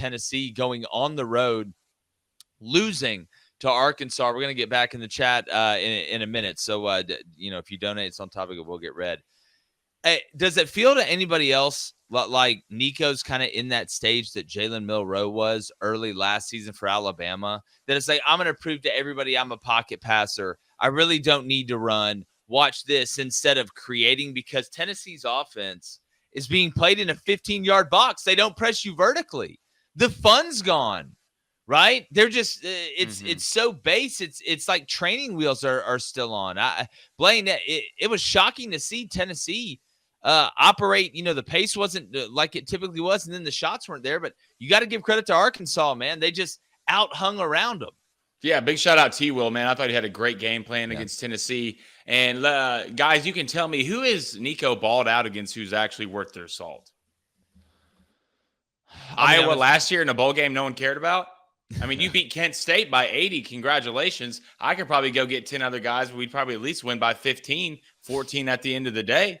Tennessee going on the road, losing to Arkansas. We're going to get back in the chat in a minute. So, if you donate, it's on topic, it will get read. Hey, does it feel to anybody else like Nico's kind of in that stage that Jalen Milroe was early last season for Alabama? That it's like, I'm going to prove to everybody I'm a pocket passer. I really don't need to run. Watch this, instead of creating, because Tennessee's offense is being played in a 15-yard box. They don't press you vertically. The fun's gone, right? They're just it's so base. It's like training wheels are still on. Blaine, it was shocking to see Tennessee operate. The pace wasn't like it typically was, and then the shots weren't there. But you got to give credit to Arkansas, man. They just out-hung around them. Yeah, big shout out to Will, man. I thought he had a great game plan against Tennessee. And guys, you can tell me, who is Nico balled out against who's actually worth their salt? Iowa last year in a bowl game no one cared about? I mean, you beat Kent State by 80. Congratulations. I could probably go get 10 other guys, but we'd probably at least win by 15, 14 at the end of the day.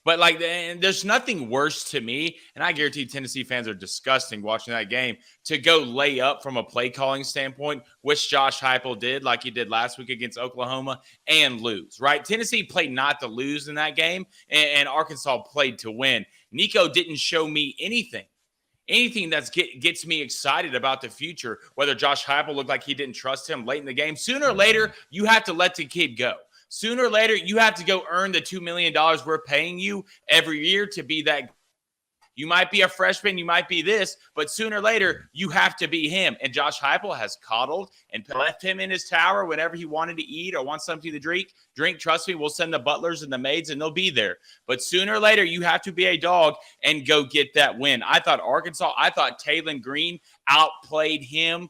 But, there's nothing worse to me, and I guarantee Tennessee fans are disgusting watching that game, to go lay up from a play calling standpoint, which Josh Heupel did, like he did last week against Oklahoma, and lose, right? Tennessee played not to lose in that game, and Arkansas played to win. Nico didn't show me anything that gets me excited about the future, whether Josh Heupel looked like he didn't trust him late in the game. Sooner or later, you have to let the kid go. Sooner or later, you have to go earn the $2 million we're paying you every year to be that. You might be a freshman, you might be this, but sooner or later, you have to be him. And Josh Heupel has coddled and left him in his tower whenever he wanted to eat or wants something to drink. Trust me, we'll send the butlers and the maids, and they'll be there. But sooner or later, you have to be a dog and go get that win. I thought Taylen Green outplayed him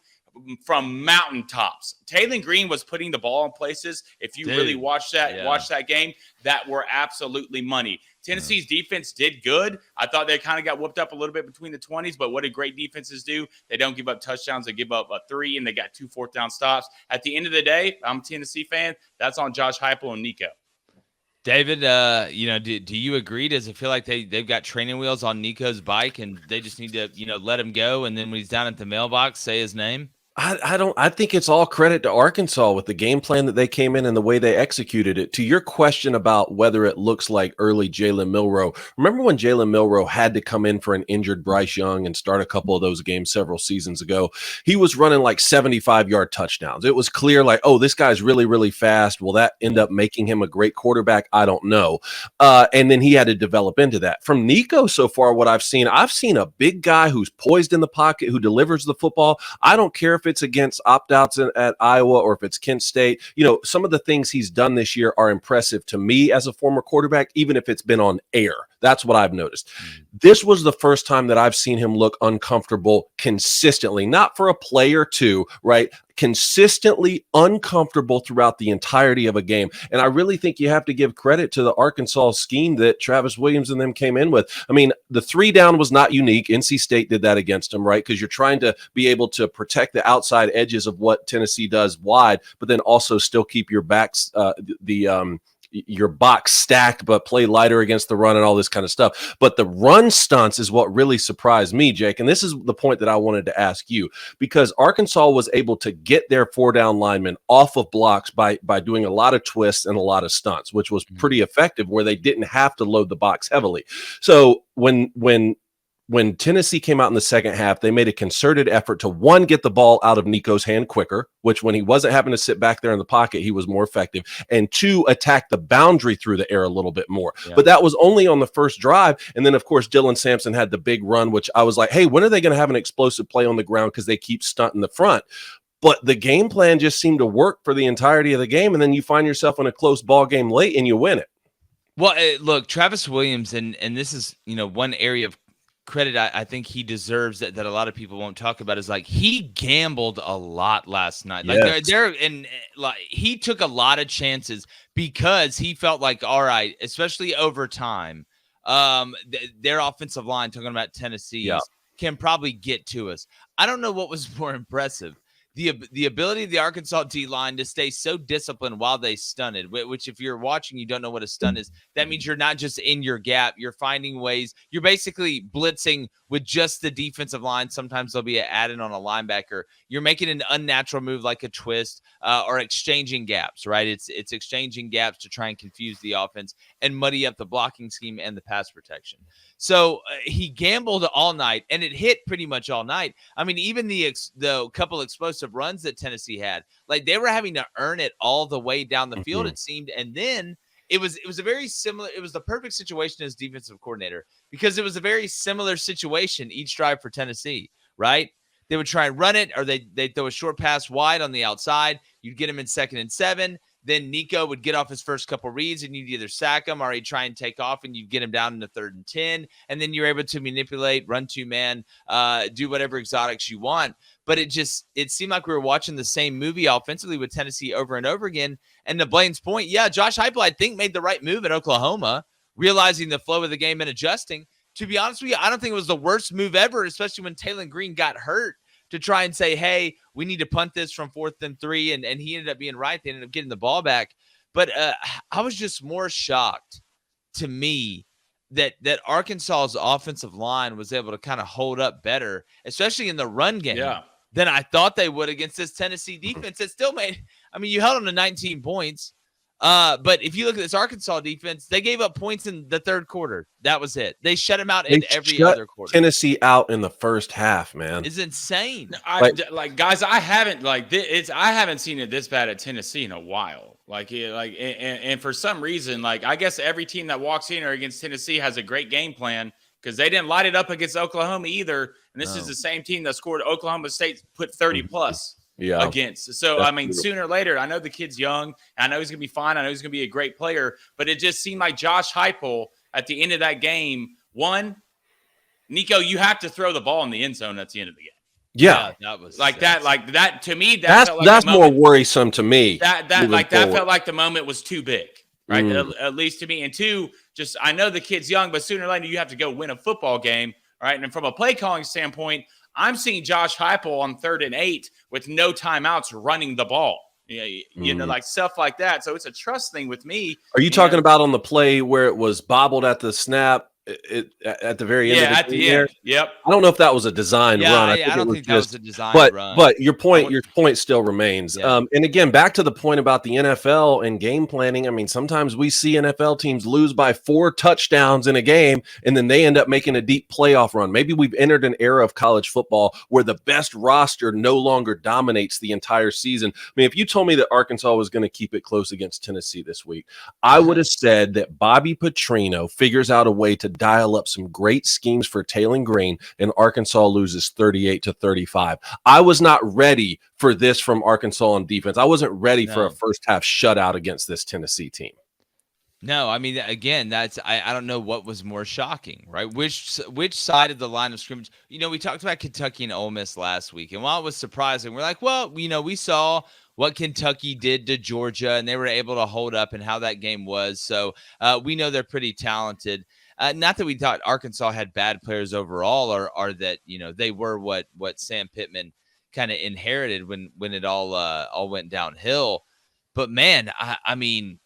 from mountaintops. Taylen Green was putting the ball in places, if you really watch that game, that were absolutely money. Tennessee's defense did good. I thought they kind of got whooped up a little bit between the 20s, but what did great defenses do? They don't give up touchdowns. They give up a 3, and they got 2 fourth-down stops. At the end of the day, I'm a Tennessee fan. That's on Josh Heupel and Nico. David, do you agree? Does it feel like they've got training wheels on Nico's bike, and they just need to, let him go, and then when he's down at the mailbox, say his name? I think it's all credit to Arkansas with the game plan that they came in and the way they executed it. To your question about whether it looks like early Jalen Milroe, remember when Jalen Milroe had to come in for an injured Bryce Young and start a couple of those games several seasons ago? He was running like 75-yard touchdowns. It was clear like, oh, this guy's really, really fast. Will that end up making him a great quarterback? I don't know. And then he had to develop into that. From Nico so far, what I've seen a big guy who's poised in the pocket, who delivers the football. I don't care if it's against opt-outs at Iowa or if it's Kent State. Some of the things he's done this year are impressive to me as a former quarterback, even if it's been on air. That's what I've noticed. This was the first time that I've seen him look uncomfortable consistently, not for a play or two, right? Consistently uncomfortable throughout the entirety of a game. And I really think you have to give credit to the Arkansas scheme that Travis Williams and them came in with. I mean, the 3 down was not unique. NC State did that against them, right? Because you're trying to be able to protect the outside edges of what Tennessee does wide, but then also still keep your backs, your box stacked, but play lighter against the run and all this kind of stuff. But the run stunts is what really surprised me, Jake. And this is the point that I wanted to ask you, because Arkansas was able to get their 4-down linemen off of blocks by doing a lot of twists and a lot of stunts, which was pretty effective, where they didn't have to load the box heavily. So when Tennessee came out in the second half, they made a concerted effort to, one, get the ball out of Nico's hand quicker, which when he wasn't having to sit back there in the pocket, he was more effective, and 2, attack the boundary through the air a little bit more. Yeah. But that was only on the first drive. And then, of course, Dylan Sampson had the big run, which I was like, hey, when are they going to have an explosive play on the ground? Because they keep stunting the front. But the game plan just seemed to work for the entirety of the game, and then you find yourself in a close ball game late and you win it. Well, look, Travis Williams, and this is, one area of credit I think he deserves that a lot of people won't talk about, is like he gambled a lot last night. Like he took a lot of chances because he felt like, all right, especially over time, their offensive line, talking about Tennessee, can probably get to us. I don't know what was more impressive. the ability of the Arkansas D line to stay so disciplined while they stunted, which if you're watching, you don't know what a stun is. That means you're not just in your gap. You're finding ways. You're basically blitzing with just the defensive line. Sometimes there'll be an add-in on a linebacker. You're making an unnatural move like a twist or exchanging gaps, right? It's exchanging gaps to try and confuse the offense and muddy up the blocking scheme and the pass protection. So he gambled all night, and it hit pretty much all night. I mean, even the couple explosive runs that Tennessee had, like they were having to earn it all the way down the field, it seemed. And then it was a very similar. It was the perfect situation as defensive coordinator because it was a very similar situation each drive for Tennessee, right? They would try and run it, or they'd throw a short pass wide on the outside. You'd get him in 2nd and 7. Then Nico would get off his first couple reads, and you'd either sack him or he'd try and take off, and you'd get him down into 3rd and 10. And then you're able to manipulate, run 2-man, do whatever exotics you want. But it seemed like we were watching the same movie offensively with Tennessee over and over again. And to Blaine's point, yeah, Josh Heupel, I think, made the right move at Oklahoma, realizing the flow of the game and adjusting. To be honest with you, I don't think it was the worst move ever, especially when Taylon Green got hurt, to try and say, hey, we need to punt this from 4th and 3. And he ended up being right. They ended up getting the ball back. But I was just more shocked to me that Arkansas's offensive line was able to kind of hold up better, especially in the run game, than I thought they would against this Tennessee defense. It still you held them to 19 points. But if you look at this Arkansas defense, they gave up points in the 3rd quarter. That was it. They shut them out in every other quarter. Tennessee out in the first half, man. It's insane. Guys, I haven't seen it this bad at Tennessee in a while. And for some reason, I guess every team that walks in or against Tennessee has a great game plan because they didn't light it up against Oklahoma either. And this is the same team that scored Oklahoma State put 30 plus. Against. So, sooner or later, I know the kid's young. I know he's going to be fine. I know he's going to be a great player. But it just seemed like Josh Heupel at the end of that game, Nico, you have to throw the ball in the end zone at the end of the game. Yeah, that was that to me. That's more worrisome to me. That felt like the moment was too big, right? At least to me. And 2, just I know the kid's young, but sooner or later you have to go win a football game, right? And from a play calling standpoint, I'm seeing Josh Heupel on 3rd and 8 with no timeouts running the ball. Stuff like that. So it's a trust thing with me. Are you talking about on the play where it was bobbled at the snap? At the very end. Yeah, at the end. Yep. I don't know if that was a designed run. I don't think that was a designed run. But your point still remains. Yeah. And again, back to the point about the NFL and game planning. I mean, sometimes we see NFL teams lose by 4 touchdowns in a game, and then they end up making a deep playoff run. Maybe we've entered an era of college football where the best roster no longer dominates the entire season. I mean, if you told me that Arkansas was going to keep it close against Tennessee this week, I would have said that Bobby Petrino figures out a way to dial up some great schemes for Taylon Green, and Arkansas loses 38-35. I was not ready for this from Arkansas on defense. I wasn't ready for a first half shutout against this Tennessee team. No, I mean, again, that's I don't know what was more shocking, right? Which side of the line of scrimmage? We talked about Kentucky and Ole Miss last week, and while it was surprising, we're like, well, we saw what Kentucky did to Georgia, and they were able to hold up and how that game was. So we know they're pretty talented. Not that we thought Arkansas had bad players overall, or that they were what Sam Pittman kind of inherited when it all went downhill. But man, I mean,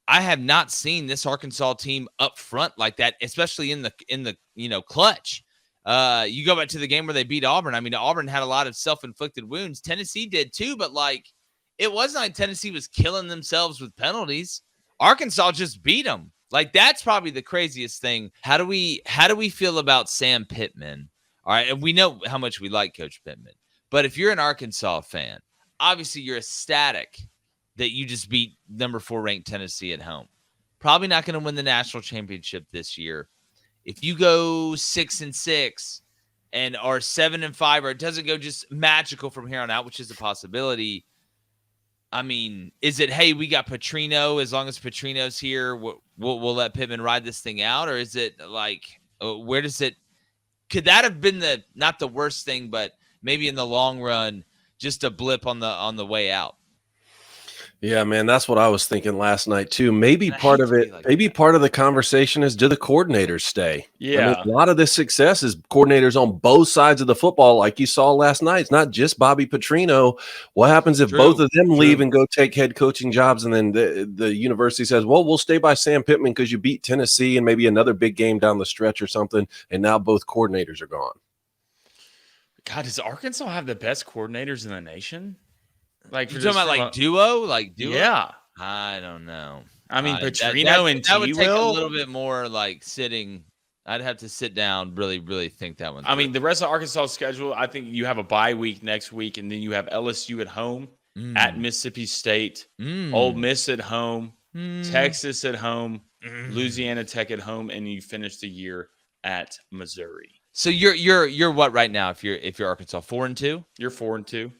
I have not seen this Arkansas team up front like that, especially in the clutch. You go back to the game where they beat Auburn. I mean, Auburn had a lot of self-inflicted wounds. Tennessee did too, but it wasn't like Tennessee was killing themselves with penalties. Arkansas just beat them. That's probably the craziest thing. How do we feel about Sam Pittman? All right, and we know how much we like Coach Pittman. But if you're an Arkansas fan, obviously you're ecstatic that you just beat number 4 ranked Tennessee at home. Probably not going to win the national championship this year. If you go 6-6 and are 7-5, or it doesn't go just magical from here on out, which is a possibility. I mean, is it, hey, we got Petrino, as long as Petrino's here, we'll let Pittman ride this thing out? Or is it where does it, could that have been not the worst thing, but maybe in the long run, just a blip on the way out? Yeah, man, that's what I was thinking last night too. Maybe And I part hate of to be it, like maybe that. part of the conversation is, do the coordinators stay? I mean, Yeah. a lot of this success is coordinators on both sides of the football, like you saw last night. It's not just Bobby Petrino. What happens if both True. of them leave True. and go take head coaching jobs, and then the university says, "Well, we'll stay by Sam Pittman because you beat Tennessee and maybe another big game down the stretch or something," and now both coordinators are gone. God, does Arkansas have the best coordinators in the nation? Like, You for talking just about from like a, duo? Like duo? yeah. I don't know. I mean, That Petrino and that would T. take a Will. little bit more like sitting. I'd have to sit down, really think that one I through. mean, the rest of Arkansas' schedule, I think you have a bye week next week, and then you have LSU at home, at Mm, Mississippi State, Ole mm, Miss at home, mm, Texas at home, mm. Louisiana Tech at home, and you finish the year at Missouri. So you're what right now? If you're Arkansas, 4-2. You're 4-2.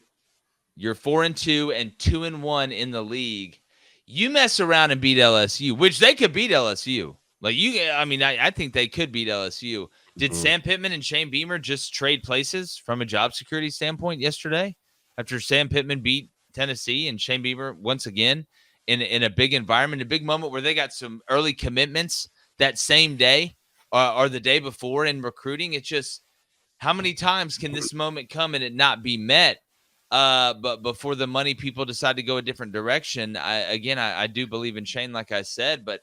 You're 4-2 and 2-1 in the league. You mess around and beat LSU, which they could beat LSU. Like I mean, I think they could beat LSU. Did Mhm. Sam Pittman and Shane Beamer just trade places from a job security standpoint yesterday after Sam Pittman beat Tennessee and Shane Beamer once again in a big environment, a big moment where they got some early commitments that same day or the day before in recruiting? It's just, how many times can this moment come and it not be met? But before the money people decide to go a different direction, I do believe in Shane, like I said, but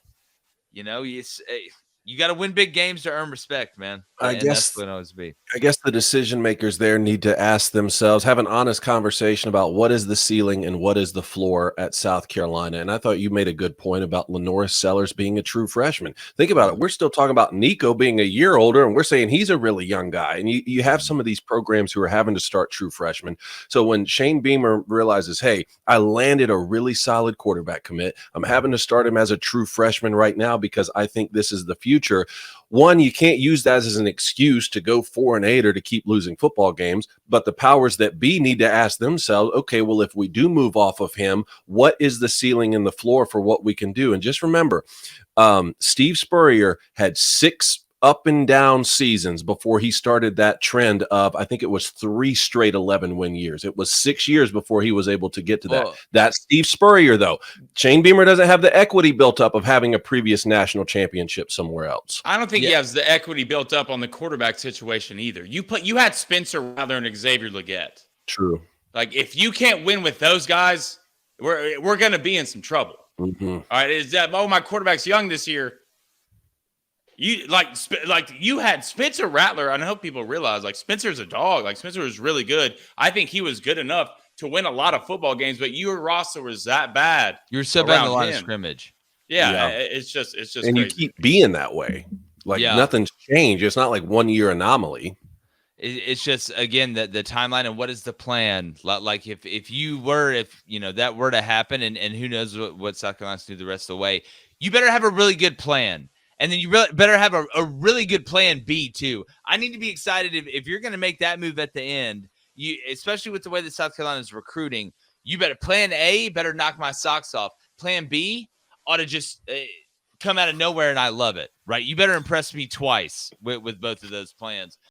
you got to win big games to earn respect, man. I And that's guess what it always be. I guess the decision makers there need to ask themselves, have an honest conversation about what is the ceiling and what is the floor at South Carolina. And I thought you made a good point about Lenoris Sellers being a true freshman. Think about it. We're still talking about Nico being a year older, and we're saying he's a really young guy. And you have some of these programs who are having to start true freshmen. So when Shane Beamer realizes, hey, I landed a really solid quarterback commit, I'm having to start him as a true freshman right now because I think this is the future. One, you can't use that as an excuse to go 4-8 or to keep losing football games. But the powers that be need to ask themselves, okay, well, if we do move off of him, what is the ceiling and the floor for what we can do? And just remember, Steve Spurrier had 6 up and down seasons before he started that trend of, I think it was 3 straight 11-win years. It was 6 years before he was able to get to that. Well, That's Steve Spurrier, though. Shane Beamer doesn't have the equity built up of having a previous national championship somewhere else. I don't think he Yeah. has the equity built up on the quarterback situation either. You had Spencer Rattler and Xavier Legette. True. Like, if you can't win with those guys, we're going to be in some trouble. Mm-hmm. All right, is that, oh, my quarterback's young this year. You like you had Spencer Rattler. I hope people realize, like, Spencer's a dog. Like, Spencer was really good. I think he was good enough to win a lot of football games, but your roster was that bad. you're so bad in the around line of him. scrimmage. Yeah, Yeah. it's just And crazy. you keep being that way. Like Yeah. nothing's changed. It's not like 1 year anomaly. It's just, again, the timeline and what is the plan. Like if that were to happen, and who knows what South Carolina's do the rest of the way, you better have a really good plan. And then you better have a really good plan B too. I need to be excited if you're going to make that move at the end, especially with the way that South Carolina is recruiting, you better, plan A better knock my socks off. Plan B ought to just come out of nowhere, and I love it, right? You better impress me twice with both of those plans.